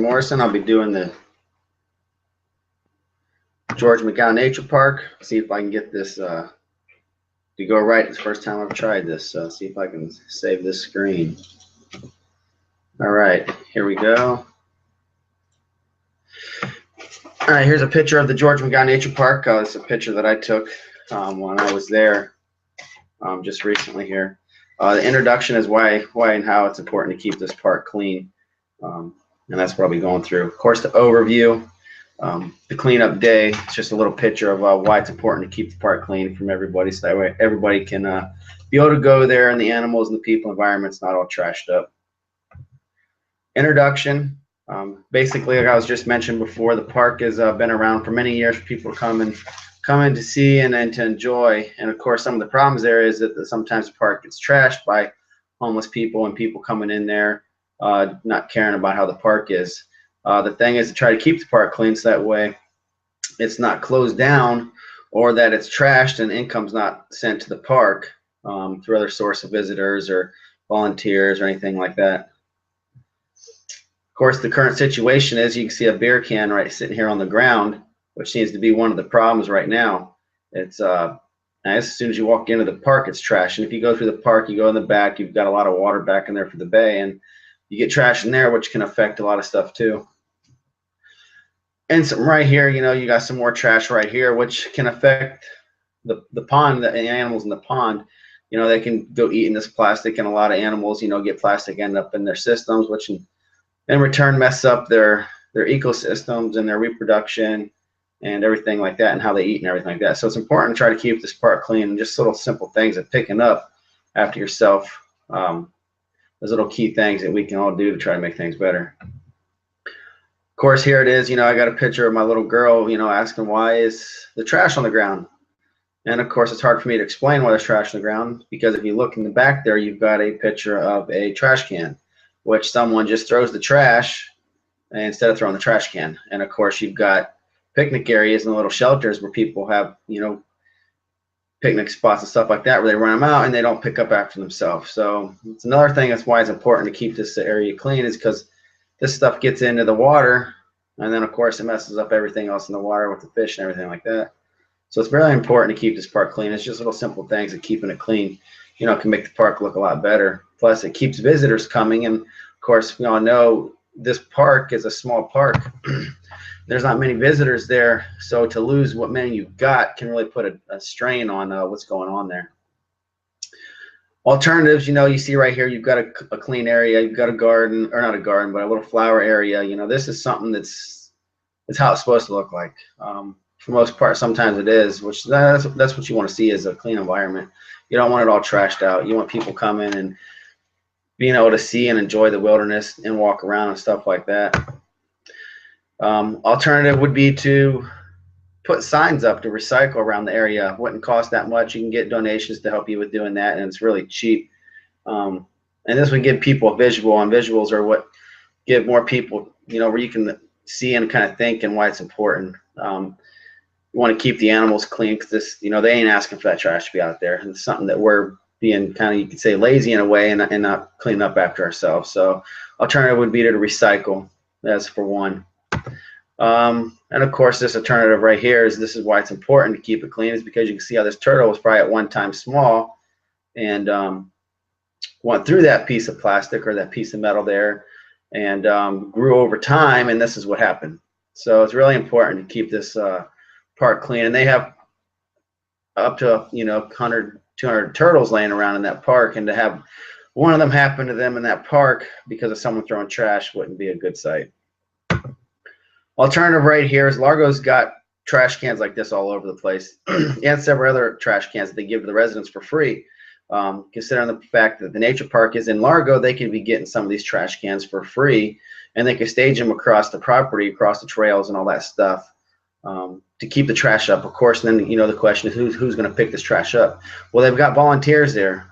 Morrison. I'll be doing the George McGough Nature Park. See if I can get this to go right. It's the first time I've tried this, so see if I can save this screen. All right, here we go. All right, here's a picture of the George McGough Nature Park. It's a picture that I took when I was there just recently here. The introduction is why and how it's important to keep this park clean, and that's what I'll be going through. Of course, the overview, the cleanup day. It's just a little picture of why it's important to keep the park clean from everybody, so that way everybody can be able to go there, and the animals and the people, environment's not all trashed up. Introduction. Basically, like I was just mentioned before, the park has been around for many years for people to come in to see and to enjoy. And of course, some of the problems there is that sometimes the park gets trashed by homeless people and people coming in there not caring about how the park is. The thing is to try to keep the park clean, so that way it's not closed down or that it's trashed and income's not sent to the park through other source of visitors or volunteers or anything like that. Of course, the current situation is you can see a beer can right sitting here on the ground, which seems to be one of the problems right now. It's as soon as you walk into the park, it's trash. And if you go through the park, you go in the back, you've got a lot of water back in there for the bay, and you get trash in there, which can affect a lot of stuff too. And some right here, you got some more trash right here, which can affect the pond, the animals in the pond. They can go eating this plastic, and a lot of animals, get plastic end up in their systems, which in return mess up their ecosystems and their reproduction and everything like that, and how they eat and everything like that. So it's important to try to keep this park clean, and just little simple things of picking up after yourself. Those little key things that we can all do to try to make things better. Of course, here it is. I got a picture of my little girl, asking why is the trash on the ground. And of course, it's hard for me to explain why there's trash on the ground, because if you look in the back there, you've got a picture of a trash can, which someone just throws the trash instead of throwing the trash can. And of course, you've got picnic areas and little shelters where people have, picnic spots and stuff like that, where they run them out and they don't pick up after themselves. So it's another thing that's why it's important to keep this area clean, is because this stuff gets into the water, and then of course it messes up everything else in the water with the fish and everything like that. So it's really important to keep this park clean. It's just little simple things that keeping it clean, can make the park look a lot better. Plus, it keeps visitors coming, and of course, we all know this park is a small park. There's not many visitors there, so to lose what many you've got can really put a strain on what's going on there. Alternatives, you see right here, you've got a clean area, you've got a garden, or not a garden, but a little flower area. This is something it's how it's supposed to look like. For most part, sometimes it is, which that's what you want to see, is a clean environment. You don't want it all trashed out. You want people coming and being able to see and enjoy the wilderness and walk around and stuff like that. Alternative would be to put signs up to recycle around the area. Wouldn't cost that much. You can get donations to help you with doing that, and it's really cheap. And this would give people a visual, and visuals are what give more people, where you can see and kind of think, and why it's important. You want to keep the animals clean, because this, they ain't asking for that trash to be out there, and it's something that we're being kind of, you could say, lazy in a way, and not cleaning up after ourselves. So alternative would be to recycle. That's for one. And of course, this alternative right here this is why it's important to keep it clean, is because you can see how this turtle was probably at one time small, and went through that piece of plastic or that piece of metal there, and grew over time, and this is what happened. So it's really important to keep this park clean, and they have up to 100, 200 turtles laying around in that park, and to have one of them happen to them in that park because of someone throwing trash wouldn't be a good sight. Alternative right here is Largo's got trash cans like this all over the place, and several other trash cans that they give to the residents for free. Considering the fact that the nature park is in Largo, they can be getting some of these trash cans for free, and they can stage them across the property, across the trails and all that stuff, to keep the trash up, of course. And then the question is who's going to pick this trash up? Well, they've got volunteers there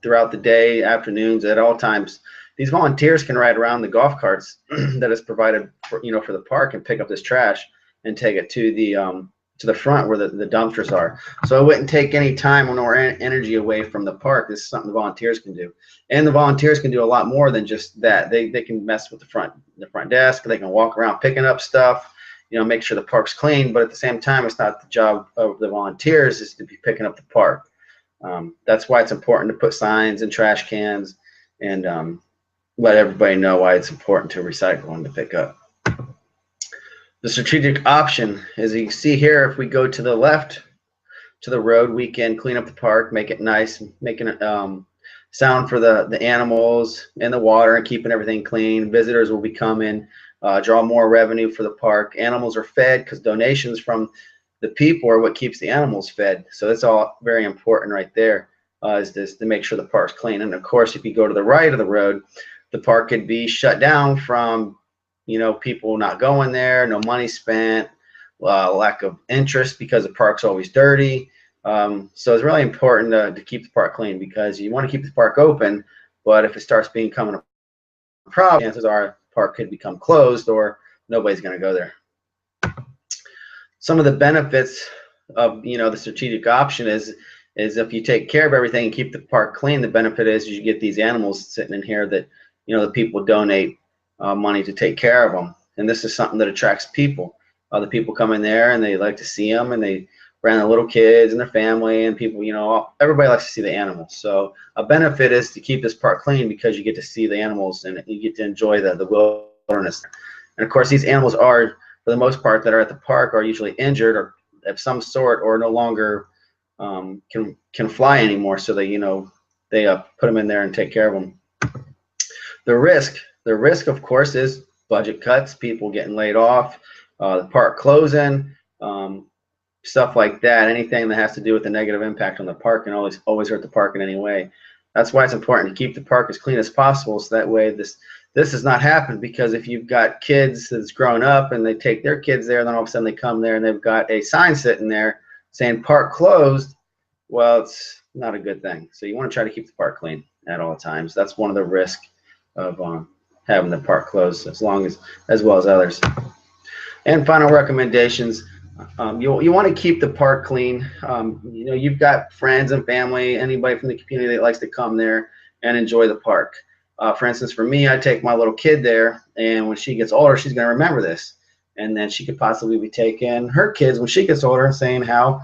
throughout the day, afternoons, at all times. These volunteers can ride around the golf carts that is provided for the park, and pick up this trash and take it to to the front where the dumpsters are. So it wouldn't take any time or energy away from the park. This is something the volunteers can do. And the volunteers can do a lot more than just that. They can mess with the front desk. They can walk around picking up stuff, you know, make sure the park's clean. But at the same time, it's not the job of the volunteers is to be picking up the park. That's why it's important to put signs and trash cans and let everybody know why it's important to recycle and to pick up. The strategic option, as you can see here, if we go to the left to the road, we can clean up the park, make it nice, making it sound for the animals and the water and keeping everything clean. Visitors will be coming, draw more revenue for the park. Animals are fed because donations from the people are what keeps the animals fed. So that's all very important right there, is this to make sure the park's clean. And of course, if you go to the right of the road, the park could be shut down from, you know, people not going there, no money spent, lack of interest because the park's always dirty. So it's really important to keep the park clean, because you want to keep the park open, but if it starts becoming a problem, chances are the park could become closed or nobody's going to go there. Some of the benefits of, you know, the strategic option is if you take care of everything and keep the park clean, the benefit is you get these animals sitting in here that, you know, the people donate money to take care of them, and this is something that attracts people. The people come in there and they like to see them, and they bring the little kids and their family, and people, you know, everybody likes to see the animals. So a benefit is to keep this park clean, because you get to see the animals and you get to enjoy the wilderness. And of course, these animals are, for the most part, that are at the park are usually injured or of some sort, or no longer can fly anymore. So they, you know, they put them in there and take care of them. The risk, of course, is budget cuts, people getting laid off, the park closing, stuff like that. Anything that has to do with the negative impact on the park can always hurt the park in any way. That's why it's important to keep the park as clean as possible, so that way this does not happen. Because if you've got kids that's grown up and they take their kids there, and then all of a sudden they come there and they've got a sign sitting there saying park closed, well, it's not a good thing. So you want to try to keep the park clean at all times. That's one of the risks of having the park closed, as well as others. And final recommendations: you want to keep the park clean. You know, you've got friends and family, anybody from the community that likes to come there and enjoy the park. For instance, for me, I take my little kid there, and when she gets older, she's going to remember this, and then she could possibly be taking her kids when she gets older and saying how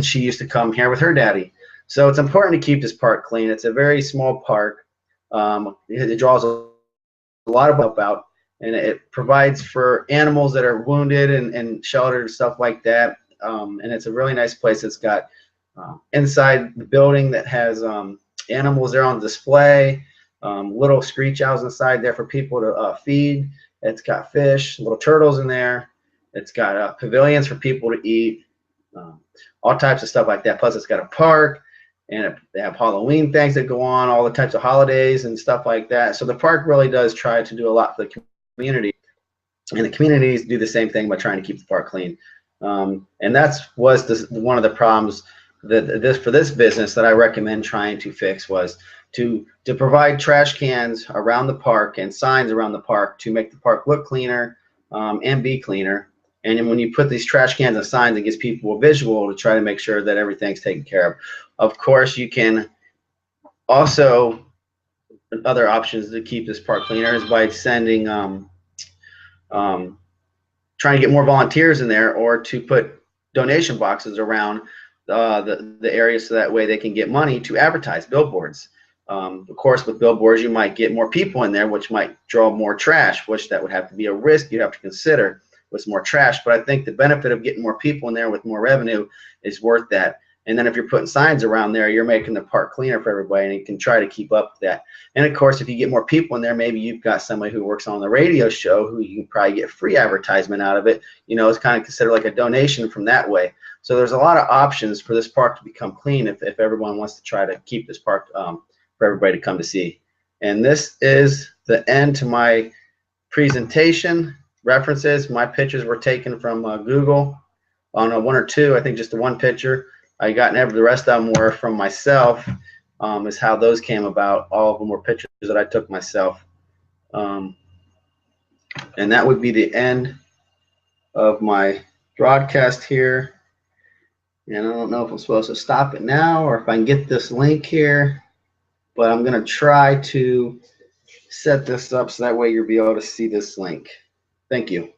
she used to come here with her daddy. So it's important to keep this park clean. It's a very small park. It draws a lot of help out, and it provides for animals that are wounded and sheltered and stuff like that. And it's a really nice place. It's got inside the building that has animals there on display, little screech owls inside there for people to feed. It's got fish, little turtles in there. It's got pavilions for people to eat, all types of stuff like that. Plus, it's got a park, and they have Halloween things that go on, all the types of holidays and stuff like that. So the park really does try to do a lot for the community, and the communities do the same thing by trying to keep the park clean. And was one of the problems that for this business that I recommend trying to fix, was to provide trash cans around the park and signs around the park to make the park look cleaner and be cleaner. And then when you put these trash cans and signs, it gives people a visual to try to make sure that everything's taken care of. Of course, you can also, other options to keep this park cleaner is by sending, trying to get more volunteers in there, or to put donation boxes around the area, so that way they can get money to advertise, billboards. Of course, with billboards, you might get more people in there, which might draw more trash, which that would have to be a risk you have to consider with more trash. But I think the benefit of getting more people in there with more revenue is worth that. And then if you're putting signs around there, you're making the park cleaner for everybody, and you can try to keep up with that. And of course, if you get more people in there, maybe you've got somebody who works on the radio show who you can probably get free advertisement out of it. You know, it's kind of considered like a donation from that way. So there's a lot of options for this park to become clean if everyone wants to try to keep this park for everybody to come to see. And this is the end to my presentation. References: my pictures were taken from Google on one or two, I think just the one picture. I got the rest of them were from myself, is how those came about. All of them were pictures that I took myself. And that would be the end of my broadcast here. And I don't know if I'm supposed to stop it now or if I can get this link here, but I'm going to try to set this up so that way you'll be able to see this link. Thank you.